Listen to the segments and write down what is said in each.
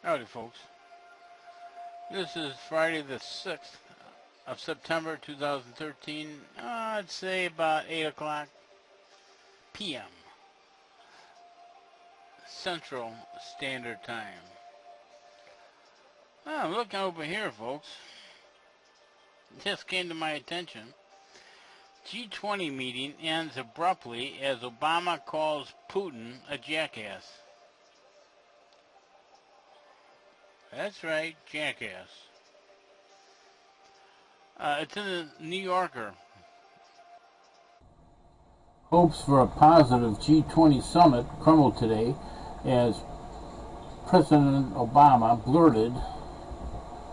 Howdy, folks. This is Friday the 6th of September 2013. I'd say about 8 o'clock p.m. Central Standard Time. I'm looking over here, folks. It just came to my attention. G20 meeting ends abruptly as Obama calls Putin a jackass. That's right, jackass. It's in the New Yorker. Hopes for a positive G20 summit crumbled today as President Obama blurted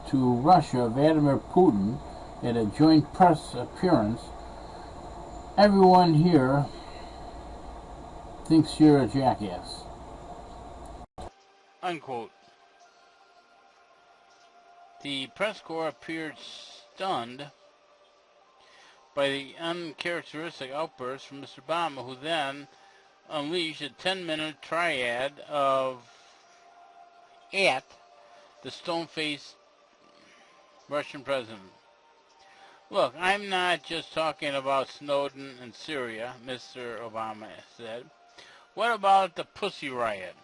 to Russia Vladimir Putin at a joint press appearance, "Everyone here thinks you're a jackass." Unquote. The press corps appeared stunned by the uncharacteristic outburst from Mr. Obama, who then unleashed a 10-minute tirade at the stone-faced Russian president. "Look, I'm not just talking about Snowden and Syria," Mr. Obama said. "What about the Pussy Riot?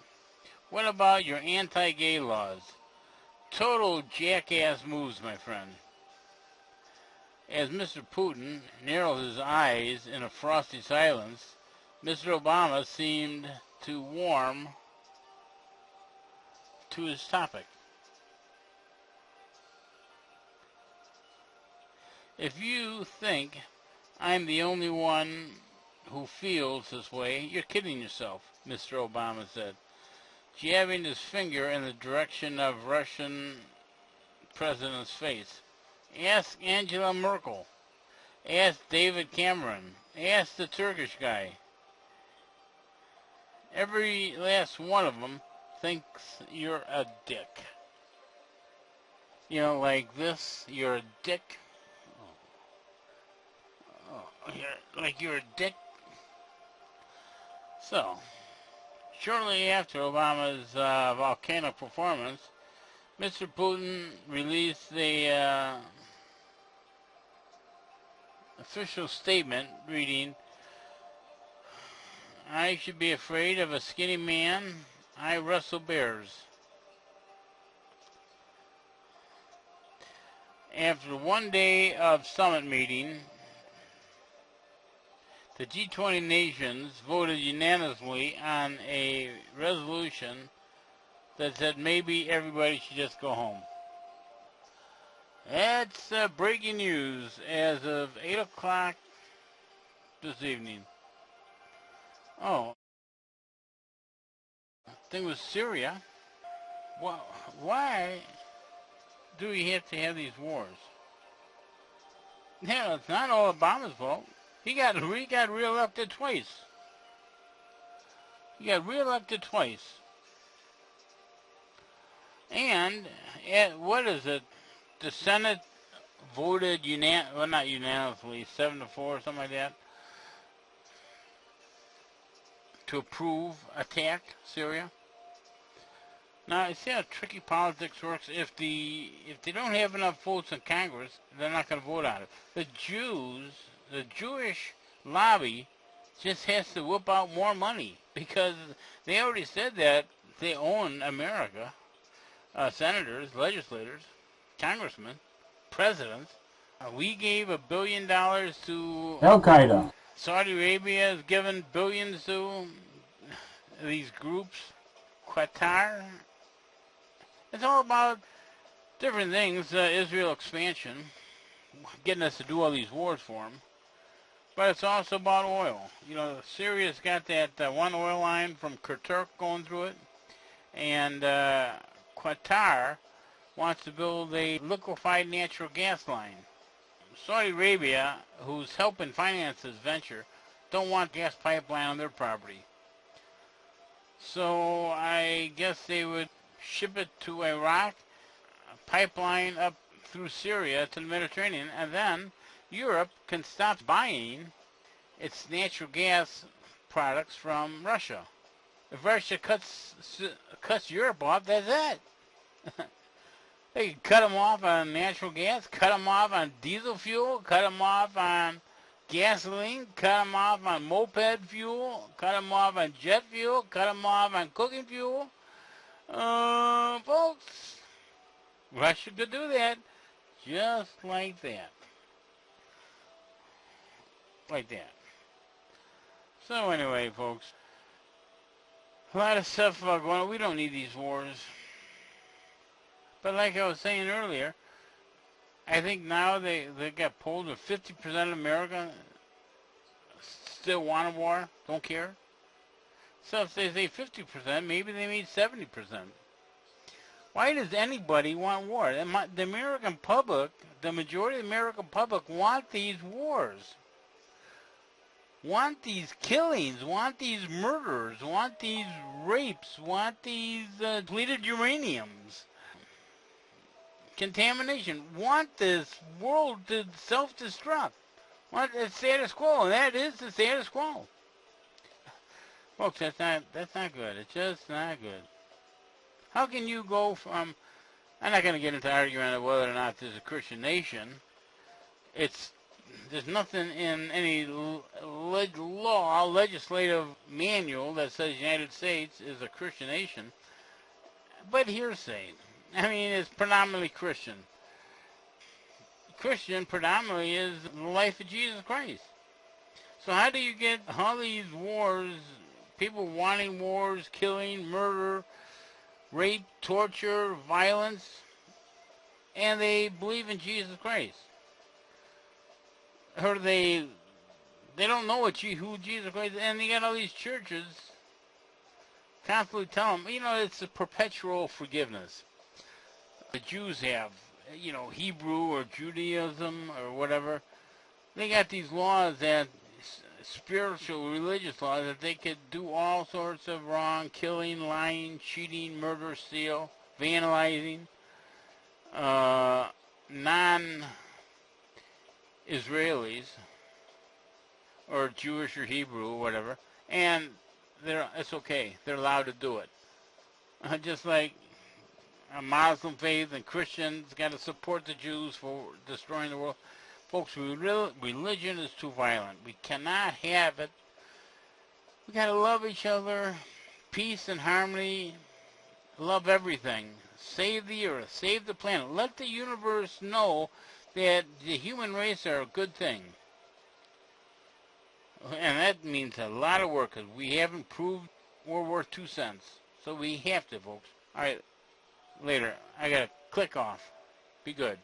What about your anti-gay laws? Total jackass moves, my friend." As Mr. Putin narrowed his eyes in a frosty silence, Mr. Obama seemed to warm to his topic. "If you think I'm the only one who feels this way, you're kidding yourself," Mr. Obama said, jabbing his finger in the direction of Russian president's face. "Ask Angela Merkel. Ask David Cameron. Ask the Turkish guy. Every last one of them thinks you're a dick. You know, like this, you're a dick. You're a dick." So, shortly after Obama's volcanic performance, Mr. Putin released the official statement reading, "I should be afraid of a skinny man. I wrestle bears." After one day of summit meeting, the G20 nations voted unanimously on a resolution that said maybe everybody should just go home. That's breaking news as of 8 o'clock this evening. Oh, thing with Syria. Well, why do we have to have these wars? Yeah, it's not all Obama's fault. He got reelected twice. And what is it? The Senate voted not unanimously, 7-4, something like that, to approve attack Syria. Now, you see how tricky politics works? If they don't have enough votes in Congress, they're not going to vote on it. The Jewish lobby just has to whip out more money because they already said that they own America. Senators, legislators, congressmen, presidents. We gave $1 billion to Al-Qaeda. Saudi Arabia has given billions to these groups. Qatar. It's all about different things. Israel expansion, getting us to do all these wars for them. But it's also about oil. You know, Syria's got that one oil line from Kirkuk going through it. And Qatar wants to build a liquefied natural gas line. Saudi Arabia, who's helping finance this venture, don't want gas pipeline on their property. So I guess they would ship it to Iraq, a pipeline up through Syria to the Mediterranean, and then Europe can stop buying its natural gas products from Russia. If Russia cuts Europe off, that's it. They can cut them off on natural gas, cut them off on diesel fuel, cut them off on gasoline, cut them off on moped fuel, cut them off on jet fuel, cut them off on cooking fuel. Folks, Russia could do that just like that. Like that. So anyway, folks, a lot of stuff going on. We don't need these wars. But like I was saying earlier, I think now they got polled with 50% of America still want a war, don't care. So if they say 50%, maybe they mean 70%. Why does anybody want war? The American public, the majority of the American public want these wars. Want these killings, want these murders, want these rapes, want these depleted uraniums. Contamination. Want this world to self-destruct. Want the status quo, and that is the status quo. Folks, that's not good. It's just not good. How can you go from... I'm not going to get into argument of whether or not there's a Christian nation. There's nothing in any law, legislative manual that says the United States is a Christian nation. But hearsay. I mean, it's predominantly Christian. Christian predominantly is the life of Jesus Christ. So how do you get all these wars, people wanting wars, killing, murder, rape, torture, violence, and they believe in Jesus Christ? Or they don't know who Jesus Christ is, and they got all these churches constantly telling them, it's a perpetual forgiveness. The Jews have, Hebrew or Judaism or whatever. They got these laws that, spiritual, religious laws, that they could do all sorts of wrong, killing, lying, cheating, murder, steal, vandalizing, non-Israelis, or Jewish or Hebrew or whatever, and it's okay. They're allowed to do it. Just like a Muslim faith and Christians got to support the Jews for destroying the world. Folks, religion is too violent. We cannot have it. We got to love each other, peace and harmony, love everything. Save the earth, save the planet. Let the universe know that the human race are a good thing. And that means a lot of work, because we haven't proved we're worth 2 cents. So we have to, folks. All right. Later. I gotta click off. Be good.